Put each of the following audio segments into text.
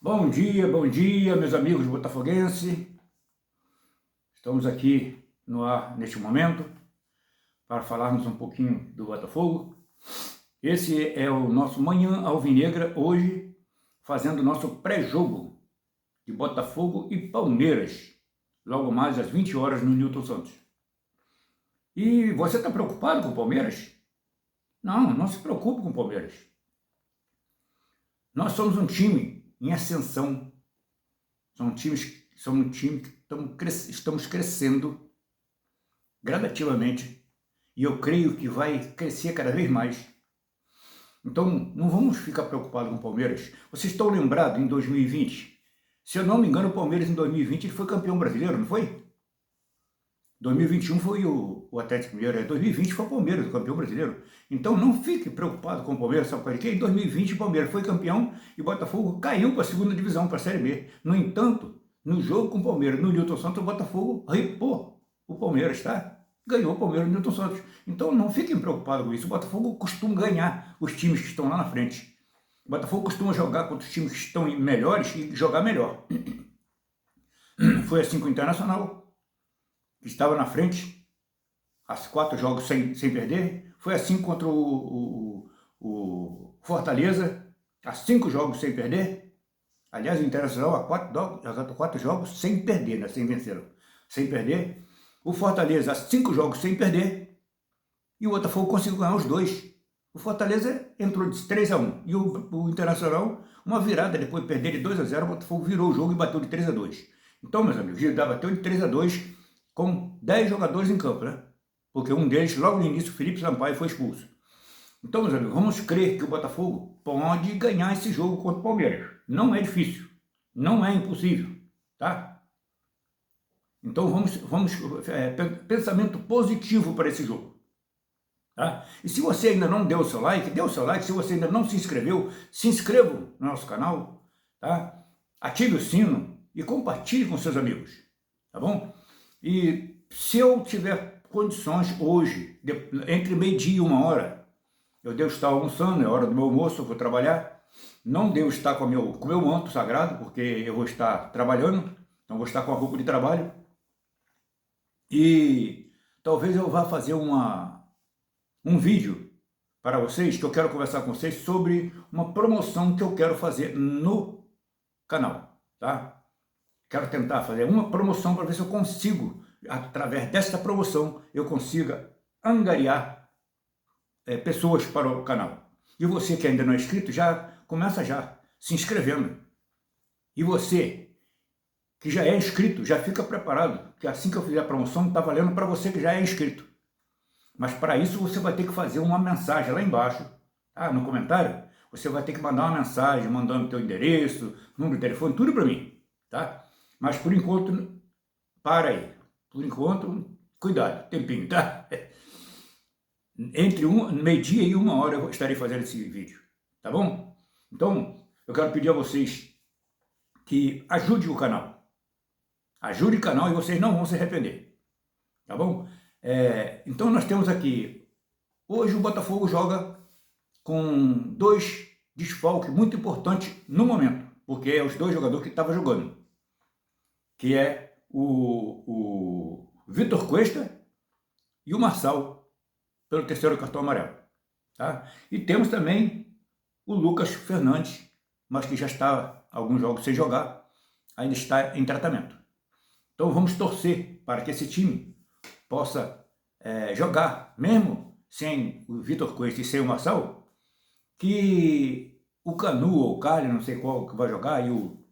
Bom dia, meus amigos botafoguenses. Estamos aqui no ar neste momento para falarmos um pouquinho do Botafogo. Esse é o nosso Manhã Alvinegra, hoje fazendo o nosso pré-jogo de Botafogo e Palmeiras, logo mais às 20 horas no Newton Santos. E você está preocupado com o Palmeiras? Não se preocupe com o Palmeiras. Nós somos um time em ascensão, somos um time que estamos crescendo gradativamente e eu creio que vai crescer cada vez mais. Então não vamos ficar preocupados com o Palmeiras. Vocês estão lembrados em 2020? Se eu não me engano, o Palmeiras em 2020 ele foi campeão brasileiro, não foi? 2021 foi o Atlético Mineiro, 2020 foi o Palmeiras, o campeão brasileiro. Então não fique preocupado com o Palmeiras, sabe por quê? Em 2020 o Palmeiras foi campeão e o Botafogo caiu para a segunda divisão, para a Série B. No entanto, no jogo com o Palmeiras, no Newton Santos, o Botafogo ripou o Palmeiras, tá? Ganhou o Palmeiras no Newton Santos. Então não fiquem preocupados com isso. O Botafogo costuma ganhar os times que estão lá na frente. O Botafogo costuma jogar contra os times que estão melhores e jogar melhor. Foi assim com o Internacional, que estava na frente, as 4 jogos sem perder. Foi assim contra o Fortaleza, as 5 jogos sem perder. Aliás, o Internacional há 4 jogos sem perder, né? Sem vencer, sem perder. O Fortaleza, há 5 jogos sem perder. E o Botafogo conseguiu ganhar os 2. O Fortaleza entrou de 3-1. E o Internacional, uma virada, depois de perder de 2-0, o Botafogo virou o jogo e bateu de 3-2. Então, meus amigos, ele bateu de 3-2 com 10 jogadores em campo, né? Porque um deles, logo no início, o Felipe Sampaio, foi expulso. Então, meus amigos, vamos crer que o Botafogo pode ganhar esse jogo contra o Palmeiras. Não é difícil, não é impossível, tá? Então, pensamento positivo para esse jogo, tá? E se você ainda não deu o seu like, dê o seu like. Se você ainda não se inscreveu, se inscreva no nosso canal, tá? Ative o sino e compartilhe com seus amigos, tá bom? E se eu tiver condições hoje, entre meio-dia e 1 hora, eu devo estar almoçando, é hora do meu almoço, eu vou trabalhar. Não devo estar com o meu manto sagrado, porque eu vou estar trabalhando, então vou estar com a roupa de trabalho. E talvez eu vá fazer um vídeo para vocês, que eu quero conversar com vocês sobre uma promoção que eu quero fazer no canal, tá? Quero tentar fazer uma promoção para ver se eu consigo, através desta promoção, eu consiga angariar pessoas para o canal. E você que ainda não é inscrito, começa já se inscrevendo. E você que já é inscrito, já fica preparado, que assim que eu fizer a promoção, está valendo para você que já é inscrito. Mas para isso você vai ter que fazer uma mensagem lá embaixo, tá? No comentário, você vai ter que mandar uma mensagem, mandando o teu endereço, número de telefone, tudo para mim, tá? Mas por enquanto, para aí. Por enquanto, cuidado, tempinho, tá? Entre meio-dia e 1 hora eu estarei fazendo esse vídeo, tá bom? Então, eu quero pedir a vocês que ajudem o canal. Ajude o canal e vocês não vão se arrepender, tá bom? Então nós temos aqui, hoje o Botafogo joga com 2 desfalques muito importantes no momento, porque é os 2 jogadores que estavam jogando, que é o Vitor Cuesta e o Marçal, pelo 3º cartão amarelo, tá? E temos também o Lucas Fernandes, mas que já está alguns jogos sem jogar, ainda está em tratamento. Então vamos torcer para que esse time possa jogar, mesmo sem o Vitor Cuesta e sem o Marçal, que o Canu ou o Cali, não sei qual que vai jogar, e o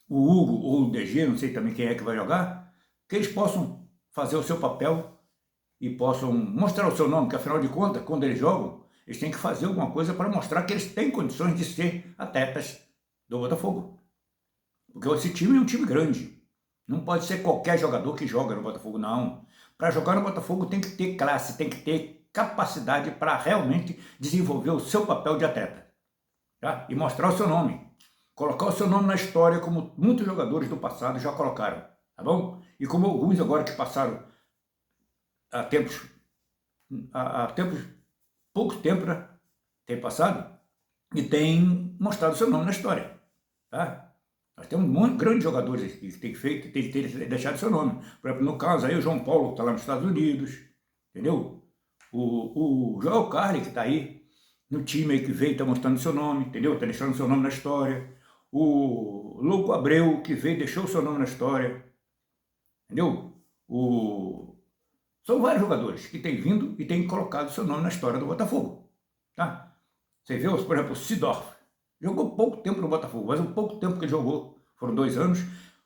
Hugo ou o DG, não sei também quem é que vai jogar, que eles possam fazer o seu papel e possam mostrar o seu nome, que afinal de contas, quando eles jogam, eles têm que fazer alguma coisa para mostrar que eles têm condições de ser atletas do Botafogo. Porque esse time é um time grande. Não pode ser qualquer jogador que joga no Botafogo, não. Para jogar no Botafogo tem que ter classe, tem que ter capacidade para realmente desenvolver o seu papel de atleta, tá? E mostrar o seu nome. Colocar o seu nome na história, como muitos jogadores do passado já colocaram, tá bom? E como alguns agora que passaram há pouco tempo, né, tem passado, e tem mostrado o seu nome na história, tá? Nós temos um monte de grandes jogadores que tem feito, tem deixado seu nome. Por exemplo, no caso aí, o João Paulo, que está lá nos Estados Unidos, entendeu? O Joel Carli, que está aí, no time aí que veio, está mostrando seu nome, entendeu? Está deixando seu nome na história. O Louco Abreu, que veio, deixou seu nome na história, entendeu? São vários jogadores que têm vindo e têm colocado seu nome na história do Botafogo, tá? Você vê, por exemplo, o Sidorf, jogou pouco tempo no Botafogo, mas o pouco tempo que ele jogou, foram 2 anos,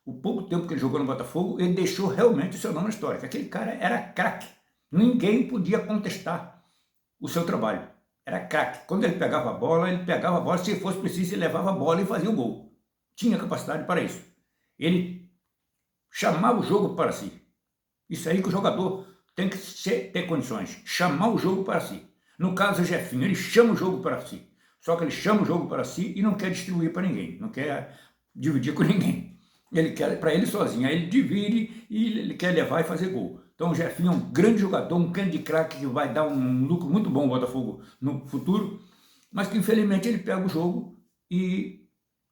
o pouco tempo que ele jogou no Botafogo, ele deixou realmente o seu nome na história, que aquele cara era craque, ninguém podia contestar o seu trabalho, era craque. Quando ele pegava a bola, se fosse preciso, ele levava a bola e fazia o gol, tinha capacidade para isso, ele chamava o jogo para si, isso aí que o jogador tem que ter condições, chamar o jogo para si. No caso do Jefinho, ele chama o jogo para si. Só que ele chama o jogo para si e não quer distribuir para ninguém, não quer dividir com ninguém. Ele quer para ele sozinho, aí ele divide e ele quer levar e fazer gol. Então o Jefinho é um grande jogador, um grande craque que vai dar um lucro muito bom ao Botafogo no futuro, mas que infelizmente ele pega o jogo e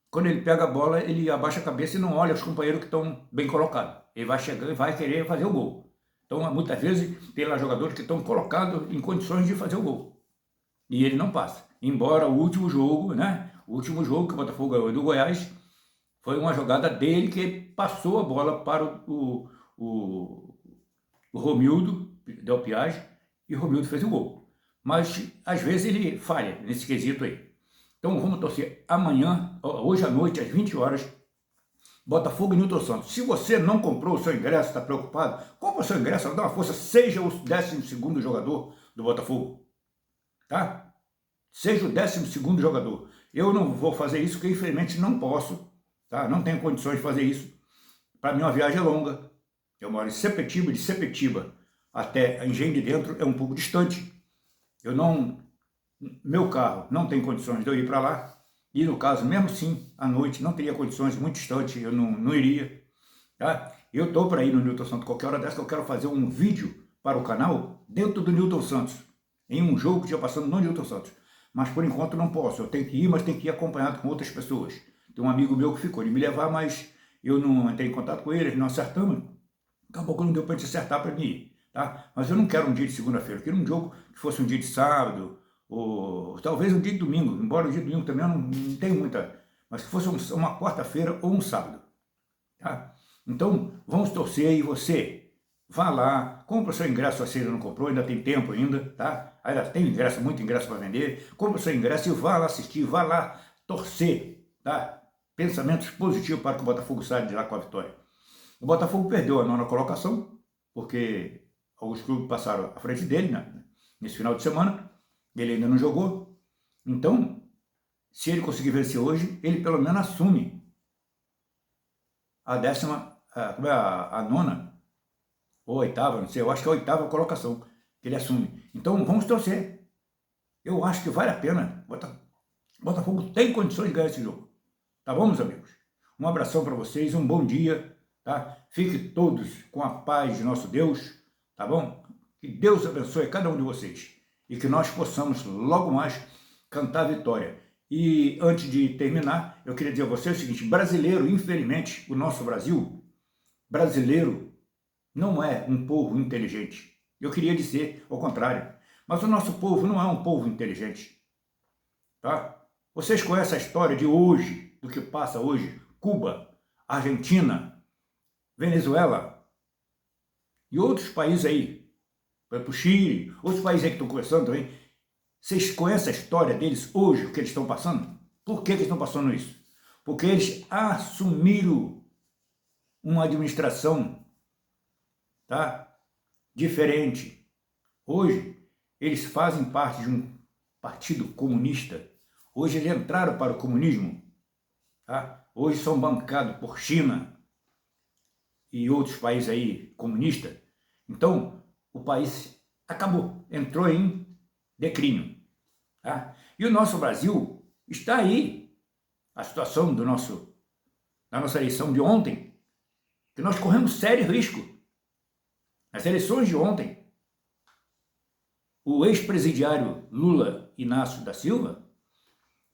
quando ele pega a bola, ele abaixa a cabeça e não olha os companheiros que estão bem colocados. Ele vai chegando e vai querer fazer o gol. Então, muitas vezes, tem lá jogadores que estão colocados em condições de fazer o gol. E ele não passa. Embora o último jogo, né? O último jogo que o Botafogo ganhou do Goiás, foi uma jogada dele que passou a bola para o Romildo, Del Piage, e o Romildo fez o gol. Mas, às vezes, ele falha nesse quesito aí. Então, vamos torcer amanhã, hoje à noite, às 20 horas, Botafogo e Newton Santos. Se você não comprou o seu ingresso, está preocupado, compra o seu ingresso, dá uma força, seja o 12º jogador do Botafogo, tá? Seja o 12º jogador. Eu não vou fazer isso porque infelizmente não posso, tá? Não tenho condições de fazer isso. Para mim uma viagem é longa. Eu moro em Sepetiba, de Sepetiba até Engenho de Dentro é um pouco distante. Meu carro não tem condições de eu ir para lá. E no caso, mesmo sim, à noite, não teria condições, muito distante, eu não iria. Tá? Eu estou para ir no Newton Santos qualquer hora dessa, que eu quero fazer um vídeo para o canal dentro do Newton Santos, em um jogo que tinha passando no Newton Santos. Mas por enquanto não posso, eu tenho que ir, mas tenho que ir acompanhado com outras pessoas. Tem um amigo meu que ficou de me levar, mas eu não entrei em contato com ele, não acertamos. Acabou que não deu para a gente acertar para mim ir. Tá? Mas eu não quero um dia de segunda-feira, eu quero um jogo que fosse um dia de sábado, ou talvez um dia de domingo, embora o dia de domingo também eu não tenho muita, mas que fosse uma quarta-feira ou um sábado, tá? Então, vamos torcer e você vá lá, compra o seu ingresso se você ainda não comprou, ainda tem tempo ainda, tá? Ainda tem ingresso, muito ingresso para vender, compra o seu ingresso e vá lá assistir, vá lá torcer, tá? Pensamentos positivos para que o Botafogo saia de lá com a vitória. O Botafogo perdeu a 9ª colocação, porque alguns clubes passaram à frente dele, né, nesse final de semana, ele ainda não jogou. Então, se ele conseguir vencer hoje, ele pelo menos assume a 9ª ou 8ª, não sei, eu acho que é a 8ª colocação que ele assume. Então, vamos torcer. Eu acho que vale a pena. Botafogo tem condições de ganhar esse jogo. Tá bom, meus amigos? Um abração para vocês, um bom dia, tá? Fiquem todos com a paz de nosso Deus, tá bom? Que Deus abençoe cada um de vocês e que nós possamos logo mais cantar a vitória. E antes de terminar, eu queria dizer a você o seguinte: brasileiro, infelizmente, o nosso Brasil, brasileiro não é um povo inteligente. Eu queria dizer ao contrário, mas o nosso povo não é um povo inteligente, tá? Vocês conhecem a história de hoje, do que passa hoje, Cuba, Argentina, Venezuela e outros países aí, para o Chile, outros países aí que estão conversando também. Vocês conhecem a história deles hoje, o que eles estão passando? Por que eles estão passando isso? Porque eles assumiram uma administração, tá, diferente. Hoje, eles fazem parte de um partido comunista. Hoje eles entraram para o comunismo. Tá? Hoje são bancados por China e outros países aí comunistas. Então, o país acabou, entrou em declínio. Tá? E o nosso Brasil está aí. A situação da nossa eleição de ontem, que nós corremos sério risco. Nas eleições de ontem, o ex-presidiário Lula Inácio da Silva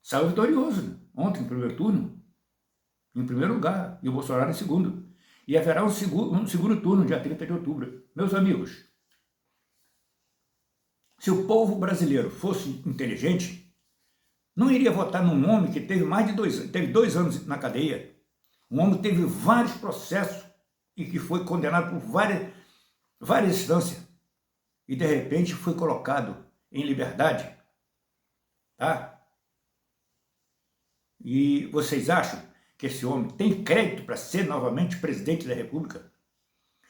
saiu vitorioso ontem no primeiro turno. em primeiro lugar e o Bolsonaro em segundo. E haverá um segundo turno, dia 30 de outubro. Meus amigos, se o povo brasileiro fosse inteligente, não iria votar num homem que teve teve 2 anos na cadeia, um homem que teve vários processos e que foi condenado por várias instâncias e de repente foi colocado em liberdade, tá? E vocês acham que esse homem tem crédito para ser novamente presidente da República?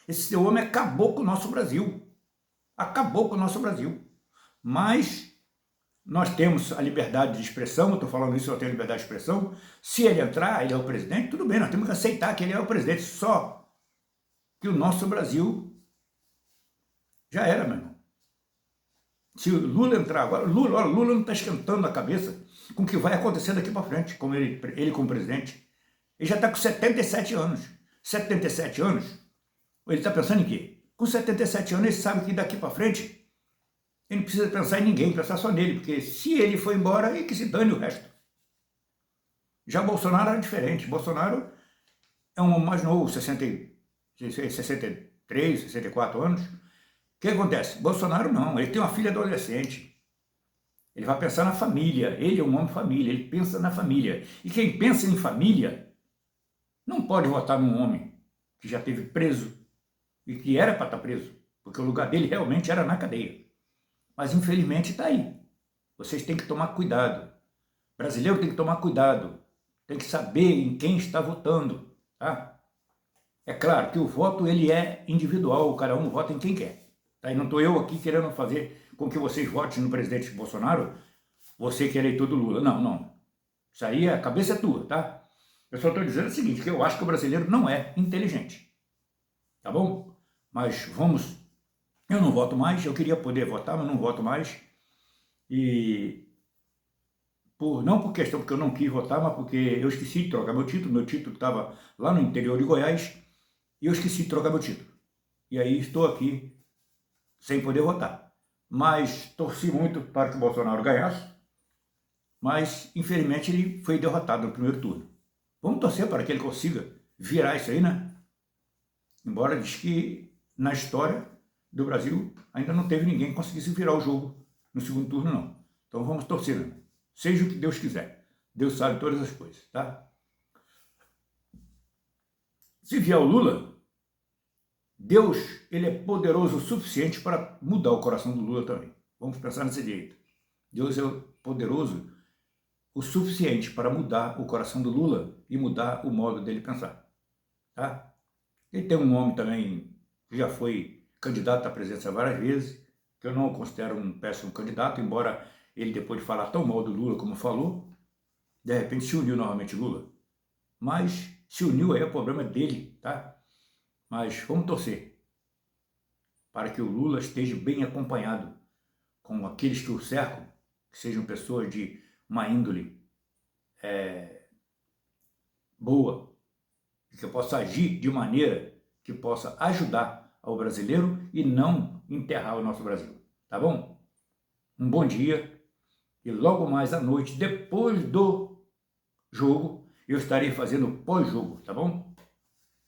Esse homem acabou com o nosso Brasil. Acabou com o nosso Brasil. Mas nós temos a liberdade de expressão, eu estou falando isso, eu tenho liberdade de expressão. Se ele entrar, ele é o presidente, tudo bem, nós temos que aceitar que ele é o presidente. Só que o nosso Brasil já era, meu irmão. Se o Lula entrar agora, Lula não está esquentando a cabeça com o que vai acontecer daqui para frente, como ele como presidente. Ele já está com 77 anos. 77 anos, ele está pensando em quê? Com 77 anos, ele sabe que daqui para frente ele não precisa pensar em ninguém, pensar só nele, porque se ele for embora, ele que se dane o resto. Já Bolsonaro é diferente. Bolsonaro é um homem mais novo, 63, 64 anos. O que acontece? Bolsonaro não, ele tem uma filha adolescente. Ele vai pensar na família, ele é um homem família, ele pensa na família. E quem pensa em família não pode votar num homem que já esteve preso e que era para estar preso, porque o lugar dele realmente era na cadeia. Mas infelizmente está aí. Vocês têm que tomar cuidado. O brasileiro tem que tomar cuidado. Tem que saber em quem está votando. Tá? É claro que o voto ele é individual, cada um vota em quem quer. Tá? E não estou eu aqui querendo fazer com que vocês votem no presidente Bolsonaro, você que é eleitor do Lula. Não, não. Isso aí, a cabeça é tua, tá? Eu só estou dizendo o seguinte, que eu acho que o brasileiro não é inteligente. Tá bom? Mas vamos... Eu não voto mais, eu queria poder votar, mas não voto mais. E não por questão porque eu não quis votar, mas porque eu esqueci de trocar meu título estava lá no interior de Goiás, e eu esqueci de trocar meu título. E aí estou aqui sem poder votar. Mas torci muito para que o Bolsonaro ganhasse, mas infelizmente ele foi derrotado no primeiro turno. Vamos torcer para que ele consiga virar isso aí, né? Embora diz que na história do Brasil ainda não teve ninguém que conseguisse virar o jogo no segundo turno, não. Então vamos torcer, né? Seja o que Deus quiser. Deus sabe todas as coisas, tá? Se vier o Lula, Deus, ele é poderoso o suficiente para mudar o coração do Lula também. Vamos pensar desse jeito. Deus é poderoso o suficiente para mudar o coração do Lula e mudar o modo dele pensar, tá? Ele tem um homem também que já foi candidato à presidência várias vezes, que eu não o considero um péssimo candidato, embora ele, depois de falar tão mal do Lula como falou, de repente se uniu novamente Lula. Mas se uniu aí, o problema é dele, tá? Mas vamos torcer para que o Lula esteja bem acompanhado com aqueles que o cercam, que sejam pessoas de uma índole boa, e que possa agir de maneira que possa ajudar ao brasileiro e não enterrar o nosso Brasil, tá bom? Um bom dia e logo mais à noite, depois do jogo, eu estarei fazendo pós-jogo, tá bom?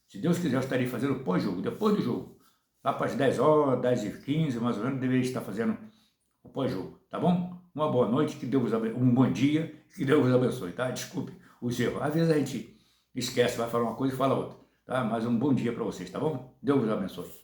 Se Deus quiser, eu estarei fazendo pós-jogo, depois do jogo. Lá para as 10 horas, 10h15, mais ou menos, deveria estar fazendo o pós-jogo, tá bom? Uma boa noite, que Deus um bom dia, que Deus vos abençoe, tá? Desculpe os erros. Às vezes a gente esquece, vai falar uma coisa e fala outra, tá? Mas um bom dia para vocês, tá bom? Deus vos abençoe.